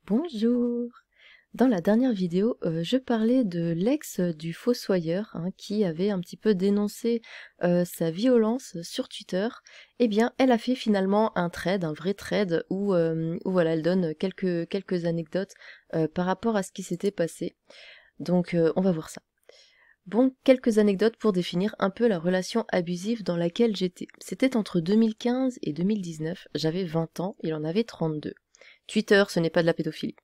Bonjour! Dans la dernière vidéo, je parlais de l'ex du fossoyeur hein, qui avait un petit peu dénoncé sa violence sur Twitter. Eh bien, elle a fait finalement un thread, un vrai thread, où voilà, elle donne quelques anecdotes par rapport à ce qui s'était passé. Donc, on va voir ça. Bon, quelques anecdotes pour définir un peu la relation abusive dans laquelle j'étais. C'était entre 2015 et 2019, j'avais 20 ans, il en avait 32. Twitter, ce n'est pas de la pédophilie.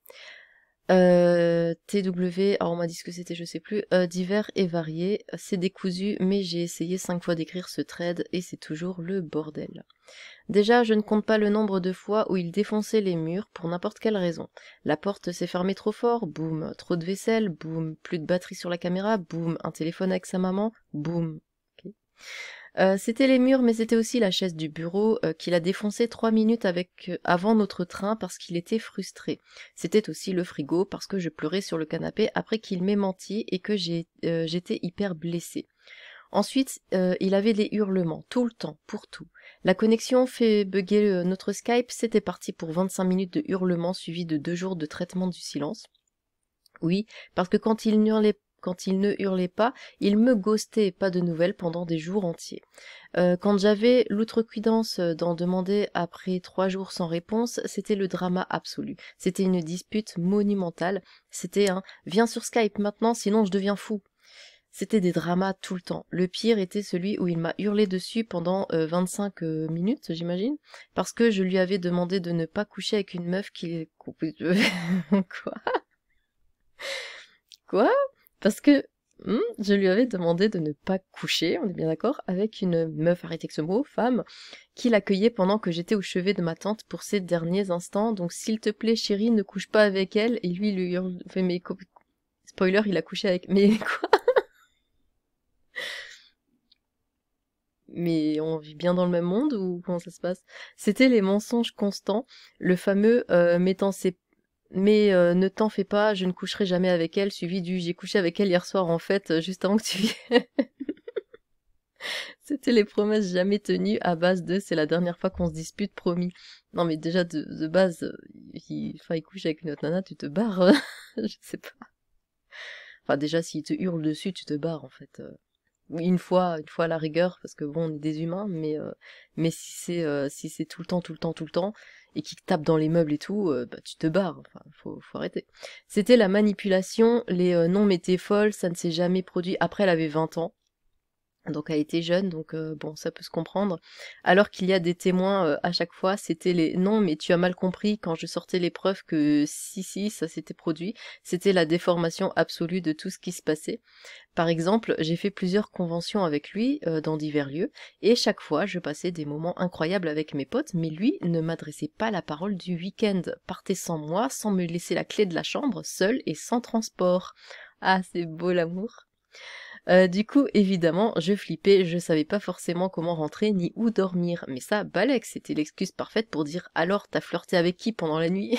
TW, alors on m'a dit ce que c'était, je sais plus, divers et variés, c'est décousu, mais j'ai essayé 5 fois d'écrire ce thread et c'est toujours le bordel. Déjà, je ne compte pas le nombre de fois où il défonçait les murs pour n'importe quelle raison. La porte s'est fermée trop fort, boum, trop de vaisselle, boum, plus de batterie sur la caméra, boum, un téléphone avec sa maman, boum. Okay. C'était les murs, mais c'était aussi la chaise du bureau qu'il a défoncé 3 minutes avant notre train parce qu'il était frustré. C'était aussi le frigo parce que je pleurais sur le canapé après qu'il m'ait menti et que j'étais hyper blessée. Ensuite, il avait des hurlements, tout le temps, pour tout. La connexion fait bugger notre Skype, c'était parti pour 25 minutes de hurlements suivis de 2 jours de traitement du silence. Oui, parce que quand il ne hurlait pas, il me ghostait, pas de nouvelles pendant des jours entiers. Quand j'avais l'outrecuidance d'en demander après 3 jours sans réponse, c'était le drama absolu. C'était une dispute monumentale. C'était un « viens sur Skype maintenant, sinon je deviens fou ». C'était des dramas tout le temps. Le pire était celui où il m'a hurlé dessus pendant 25 minutes, j'imagine, parce que je lui avais demandé de ne pas coucher avec une meuf qui... Quoi? Quoi? Parce que je lui avais demandé de ne pas coucher, on est bien d'accord, avec une meuf, arrêtez que ce mot, femme, qui l'accueillait pendant que j'étais au chevet de ma tante pour ces derniers instants. Donc s'il te plaît, chérie, ne couche pas avec elle. Et lui, il lui hurle... Enfin, mais... Spoiler, il a couché avec... Mais quoi? Mais on vit bien dans le même monde ou comment ça se passe? C'était les mensonges constants, le fameux ne t'en fais pas, je ne coucherai jamais avec elle, suivi du j'ai couché avec elle hier soir en fait, juste avant que tu viennes. C'était les promesses jamais tenues à base de c'est la dernière fois qu'on se dispute, promis. Non mais déjà de base, il couche avec une autre nana, tu te barres, je sais pas. Enfin déjà s'il te hurle dessus, tu te barres en fait. Oui, une fois à la rigueur, parce que bon, on est des humains, mais si c'est tout le temps, tout le temps, tout le temps, et qu'il tape dans les meubles et tout, bah tu te barres, enfin, faut arrêter. C'était la manipulation, les non mais t'es folle, ça ne s'est jamais produit. Après, elle avait 20 ans. Donc elle était jeune, donc bon, ça peut se comprendre. Alors qu'il y a des témoins à chaque fois, c'était les non, mais tu as mal compris quand je sortais les preuves que si, ça s'était produit. C'était la déformation absolue de tout ce qui se passait. Par exemple, j'ai fait plusieurs conventions avec lui dans divers lieux, et chaque fois je passais des moments incroyables avec mes potes, mais lui ne m'adressait pas la parole du week-end, partait sans moi, sans me laisser la clé de la chambre, seul et sans transport. Ah, c'est beau l'amour. Du coup, évidemment, je flippais, je savais pas forcément comment rentrer ni où dormir, mais ça, balèque, c'était l'excuse parfaite pour dire « Alors, t'as flirté avec qui pendant la nuit ?»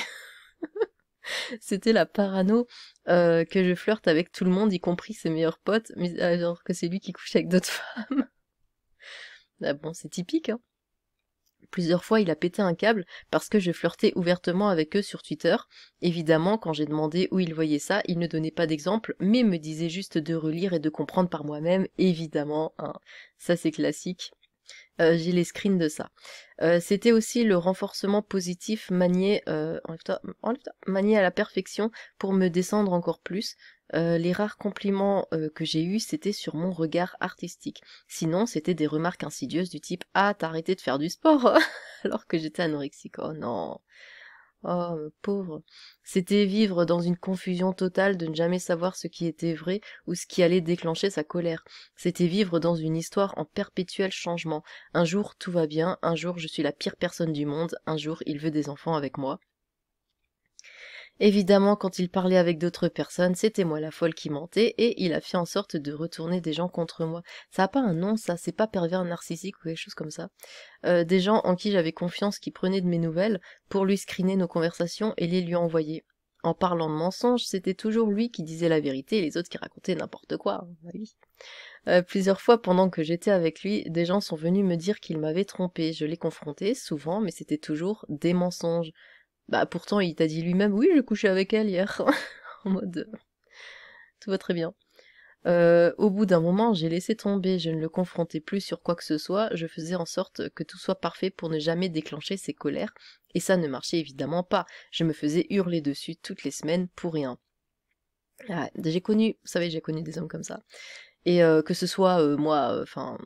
C'était la parano que je flirte avec tout le monde, y compris ses meilleurs potes, mais alors que c'est lui qui couche avec d'autres femmes. Ah bon, c'est typique, hein. Plusieurs fois, il a pété un câble parce que je flirtais ouvertement avec eux sur Twitter. Évidemment, quand j'ai demandé où il voyait ça, il ne donnait pas d'exemple, mais me disait juste de relire et de comprendre par moi-même, évidemment, hein. Ça c'est classique. J'ai les screens de ça. C'était aussi le renforcement positif manié, manié à la perfection pour me descendre encore plus. Les rares compliments que j'ai eus, c'était sur mon regard artistique. Sinon, c'était des remarques insidieuses du type « Ah, t'as arrêté de faire du sport !» alors que j'étais anorexique. Oh non. Oh, pauvre. C'était vivre dans une confusion totale de ne jamais savoir ce qui était vrai ou ce qui allait déclencher sa colère. C'était vivre dans une histoire en perpétuel changement. Un jour tout va bien, un jour je suis la pire personne du monde, un jour il veut des enfants avec moi. Évidemment, quand il parlait avec d'autres personnes, c'était moi la folle qui mentais, et il a fait en sorte de retourner des gens contre moi. Ça a pas un nom, ça, c'est pas pervers narcissique ou quelque chose comme ça. Des gens en qui j'avais confiance qui prenaient de mes nouvelles pour lui screener nos conversations et les lui envoyer. En parlant de mensonges, c'était toujours lui qui disait la vérité et les autres qui racontaient n'importe quoi. Bah oui. Plusieurs fois pendant que j'étais avec lui, des gens sont venus me dire qu'il m'avait trompée. Je l'ai confronté, souvent, mais c'était toujours des mensonges. Bah pourtant il t'a dit lui-même, oui j'ai couché avec elle hier, en mode tout va très bien. Au bout d'un moment, j'ai laissé tomber, je ne le confrontais plus sur quoi que ce soit, je faisais en sorte que tout soit parfait pour ne jamais déclencher ses colères, et ça ne marchait évidemment pas, je me faisais hurler dessus toutes les semaines pour rien. Ah, j'ai connu, vous savez, j'ai connu des hommes comme ça. Et que ce soit moi, enfin,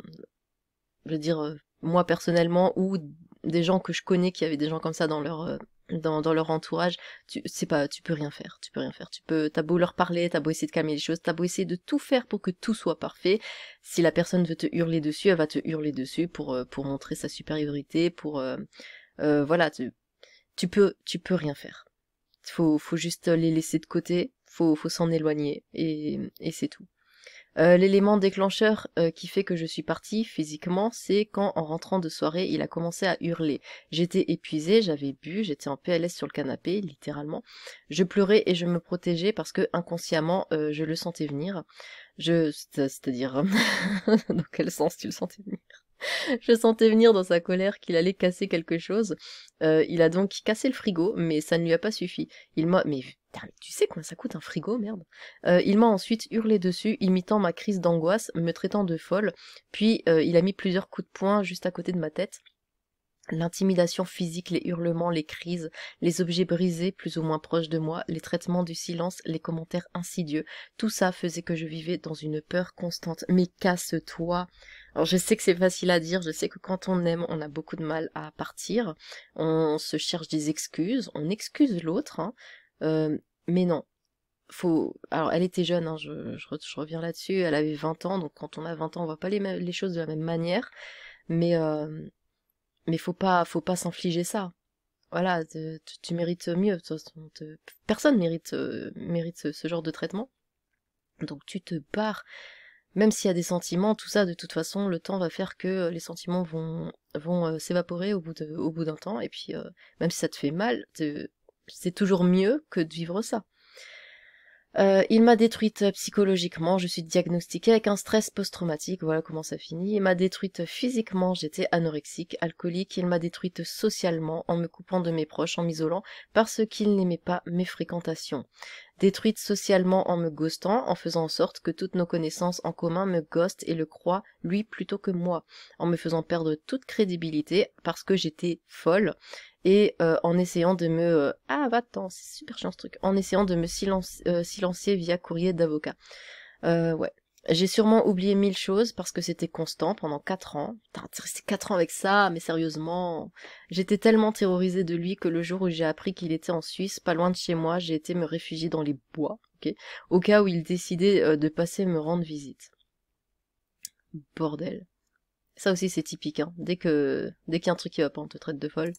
je veux dire, moi personnellement, ou des gens que je connais qui avaient des gens comme ça dans leur dans leur entourage, tu peux rien faire, tu peux rien faire. T'as beau leur parler, t'as beau essayer de calmer les choses, t'as beau essayer de tout faire pour que tout soit parfait. Si la personne veut te hurler dessus, elle va te hurler dessus pour montrer sa supériorité, voilà, tu peux rien faire. Faut juste les laisser de côté, faut s'en éloigner et c'est tout. L'élément déclencheur qui fait que je suis partie physiquement, c'est quand en rentrant de soirée, il a commencé à hurler. J'étais épuisée, j'avais bu, j'étais en PLS sur le canapé, littéralement. Je pleurais et je me protégeais parce que inconsciemment, je le sentais venir. C'est-à-dire, dans quel sens tu le sentais venir? Je sentais venir dans sa colère qu'il allait casser quelque chose. Il a donc cassé le frigo, mais ça ne lui a pas suffi. Mais putain, tu sais combien ça coûte un frigo, merde? Il m'a ensuite hurlé dessus, imitant ma crise d'angoisse, me traitant de folle, puis il a mis plusieurs coups de poing juste à côté de ma tête. L'intimidation physique, les hurlements, les crises, les objets brisés plus ou moins proches de moi, les traitements du silence, les commentaires insidieux, tout ça faisait que je vivais dans une peur constante. Mais casse-toi! Alors je sais que c'est facile à dire, je sais que quand on aime, on a beaucoup de mal à partir, on se cherche des excuses, on excuse l'autre, hein, mais non. Alors elle était jeune, hein, je reviens là-dessus, elle avait 20 ans, donc quand on a 20 ans, on voit pas les choses de la même manière, mais... Mais faut pas s'infliger ça. Voilà, tu mérites mieux. De toute façon, personne mérite ce genre de traitement. Donc tu te barres. Même s'il y a des sentiments, tout ça, de toute façon, le temps va faire que les sentiments vont s'évaporer au bout d'un temps. Et puis, même si ça te fait mal, c'est toujours mieux que de vivre ça. Il m'a détruite psychologiquement, je suis diagnostiquée avec un stress post-traumatique, voilà comment ça finit. Il m'a détruite physiquement, j'étais anorexique, alcoolique. Il m'a détruite socialement, en me coupant de mes proches, en m'isolant, parce qu'il n'aimait pas mes fréquentations. Détruite socialement en me ghostant, en faisant en sorte que toutes nos connaissances en commun me ghostent et le croient, lui plutôt que moi, en me faisant perdre toute crédibilité parce que j'étais folle, et en essayant de me... Ah, va-t'en, c'est super chiant ce truc. En essayant de me silencier via courrier d'avocat. Ouais. J'ai sûrement oublié 1000 choses parce que c'était constant pendant 4 ans. Putain, t'es resté 4 ans avec ça, mais sérieusement. J'étais tellement terrorisée de lui que le jour où j'ai appris qu'il était en Suisse, pas loin de chez moi, j'ai été me réfugier dans les bois, ok, au cas où il décidait de passer me rendre visite. Bordel. Ça aussi c'est typique, hein. Dès qu'il y a un truc qui va pas, on te traite de folle.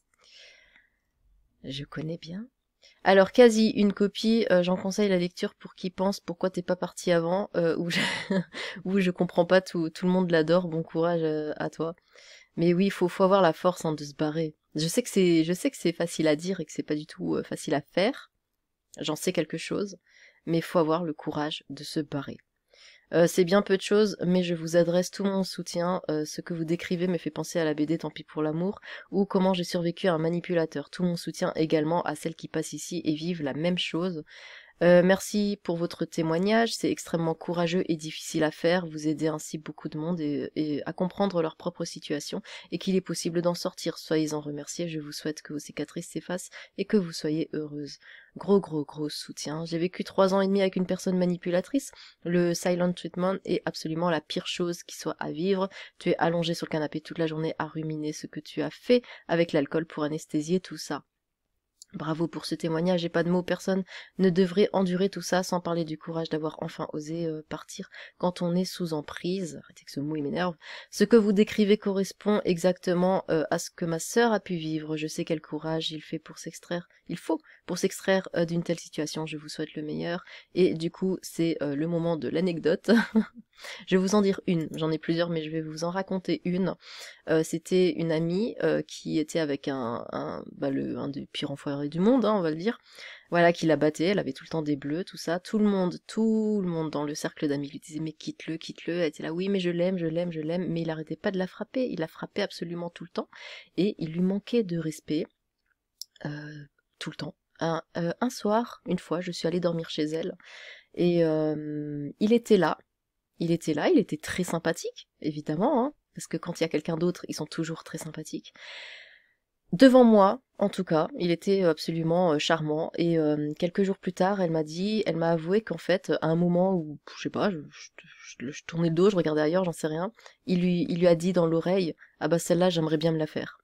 Je connais bien. Alors, quasi une copie, j'en conseille la lecture pour qui pense pourquoi t'es pas parti avant, où je comprends pas, tout le monde l'adore, bon courage à toi. Mais oui, faut avoir la force hein, de se barrer. Je sais que c'est facile à dire et que c'est pas du tout facile à faire, j'en sais quelque chose, mais faut avoir le courage de se barrer. C'est bien peu de choses, mais je vous adresse tout mon soutien. Ce que vous décrivez me fait penser à la BD Tant pis pour l'amour, ou comment j'ai survécu à un manipulateur. Tout mon soutien également à celles qui passent ici et vivent la même chose. Merci pour votre témoignage, c'est extrêmement courageux et difficile à faire, vous aidez ainsi beaucoup de monde et à comprendre leur propre situation et qu'il est possible d'en sortir. Soyez-en remerciés, je vous souhaite que vos cicatrices s'effacent et que vous soyez heureuse. Gros soutien. J'ai vécu 3 ans et demi avec une personne manipulatrice. Le silent treatment est absolument la pire chose qui soit à vivre. Tu es allongé sur le canapé toute la journée à ruminer ce que tu as fait avec l'alcool pour anesthésier tout ça. Bravo pour ce témoignage, j'ai pas de mots, personne ne devrait endurer tout ça sans parler du courage d'avoir enfin osé partir quand on est sous emprise. Arrêtez que ce mot il m'énerve. Ce que vous décrivez correspond exactement à ce que ma sœur a pu vivre. Je sais quel courage il faut pour s'extraire d'une telle situation. Je vous souhaite le meilleur. Et du coup, c'est le moment de l'anecdote. Je vais vous en dire une, j'en ai plusieurs, mais je vais vous en raconter une. C'était une amie qui était avec un des pires enfoirés du monde, hein, on va le dire. Voilà, qui la battait, elle avait tout le temps des bleus, tout ça. Tout le monde dans le cercle d'amis lui disait mais quitte-le. Elle était là, oui mais je l'aime, mais il arrêtait pas de la frapper, il la frappait absolument tout le temps, et il lui manquait de respect. tout le temps. Un soir, une fois, je suis allée dormir chez elle, et il était là. Il était très sympathique, évidemment, hein, parce que quand il y a quelqu'un d'autre, ils sont toujours très sympathiques. Devant moi, en tout cas, il était absolument charmant. Et quelques jours plus tard, elle m'a avoué qu'en fait, à un moment où, je sais pas, je tournais le dos, je regardais ailleurs, j'en sais rien, il lui a dit dans l'oreille, ah bah celle-là, j'aimerais bien me la faire.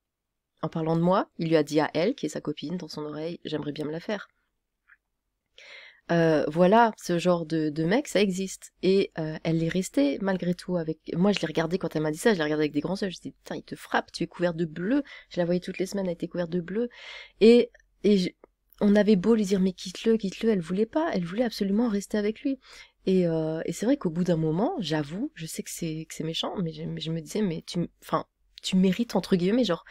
En parlant de moi, il lui a dit à elle, qui est sa copine, dans son oreille, j'aimerais bien me la faire. Voilà, ce genre de mec, ça existe. Et elle est restée malgré tout avec... Moi, je l'ai regardée quand elle m'a dit ça, je l'ai regardée avec des grands yeux, je me dis, putain, il te frappe, tu es couvert de bleu. Je la voyais toutes les semaines, elle était couverte de bleu. Et, on avait beau lui dire, mais quitte-le, elle voulait pas, elle voulait absolument rester avec lui. Et c'est vrai qu'au bout d'un moment, j'avoue, je sais que c'est méchant, mais je me disais, mais tu mérites, entre guillemets, genre,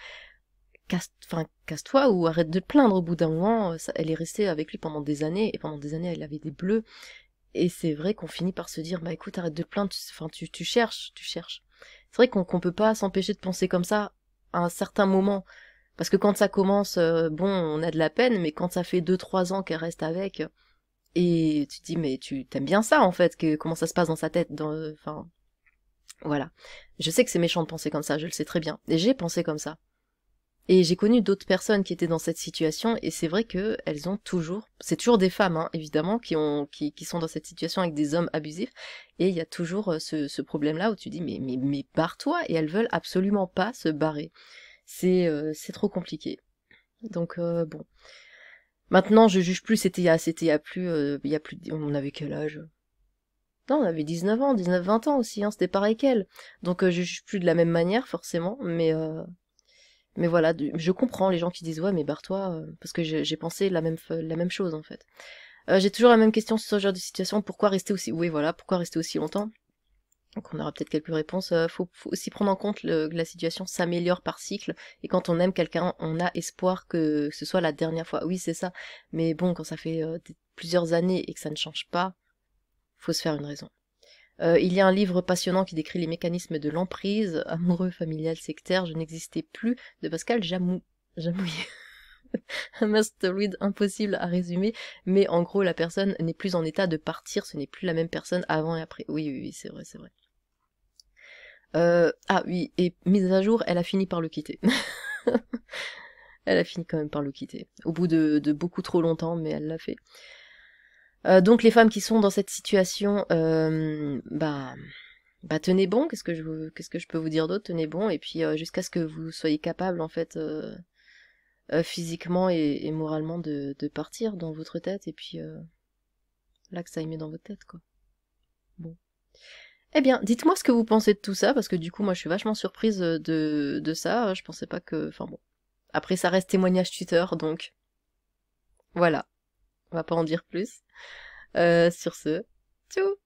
casse-toi ou arrête de te plaindre. Au bout d'un moment, elle est restée avec lui pendant des années, et pendant des années, elle avait des bleus. Et c'est vrai qu'on finit par se dire, bah écoute, arrête de te plaindre, tu cherches. C'est vrai qu'on peut pas s'empêcher de penser comme ça à un certain moment. Parce que quand ça commence, bon, on a de la peine, mais quand ça fait 2-3 ans qu'elle reste avec, et tu te dis, mais tu t'aimes bien ça, en fait, comment ça se passe dans sa tête, enfin, voilà. Je sais que c'est méchant de penser comme ça, je le sais très bien. Et j'ai pensé comme ça. Et j'ai connu d'autres personnes qui étaient dans cette situation, et c'est vrai que elles ont toujours, c'est toujours des femmes, hein, évidemment, qui sont dans cette situation avec des hommes abusifs, et il y a toujours ce problème-là où tu dis, mais barre-toi, et elles veulent absolument pas se barrer. C'est trop compliqué. Donc, bon. Maintenant, je juge plus, il y a plus, on avait quel âge? Non, on avait 19 ans, 19-20 ans aussi, hein, c'était pareil qu'elle. Donc, je juge plus de la même manière, forcément, mais voilà, je comprends les gens qui disent ouais mais barre-toi, parce que j'ai pensé la même chose en fait. J'ai toujours la même question sur ce genre de situation, pourquoi rester aussi, oui voilà, pourquoi rester aussi longtemps? Donc on aura peut-être quelques réponses. Faut aussi prendre en compte que la situation s'améliore par cycle, et quand on aime quelqu'un, on a espoir que ce soit la dernière fois. Oui c'est ça, mais bon quand ça fait plusieurs années et que ça ne change pas, faut se faire une raison. Il y a un livre passionnant qui décrit les mécanismes de l'emprise, amoureux, familial, sectaire, je n'existais plus, de Pascal Jamouillet. Un must read impossible à résumer, mais en gros, la personne n'est plus en état de partir, ce n'est plus la même personne avant et après. Oui, c'est vrai, c'est vrai. Ah oui, et mise à jour, elle a fini par le quitter. Elle a fini quand même par le quitter. Au bout de beaucoup trop longtemps, mais elle l'a fait. Donc les femmes qui sont dans cette situation, bah tenez bon, qu'est-ce que je peux vous dire d'autre, tenez bon, et puis jusqu'à ce que vous soyez capable en fait physiquement et moralement de partir dans votre tête, et puis là que ça y met dans votre tête quoi. Bon. Eh bien, dites-moi ce que vous pensez de tout ça, parce que du coup moi je suis vachement surprise de ça, je pensais pas que... Enfin bon. Après ça reste témoignage tuteur, donc voilà, on va pas en dire plus. Sur ce, tchou.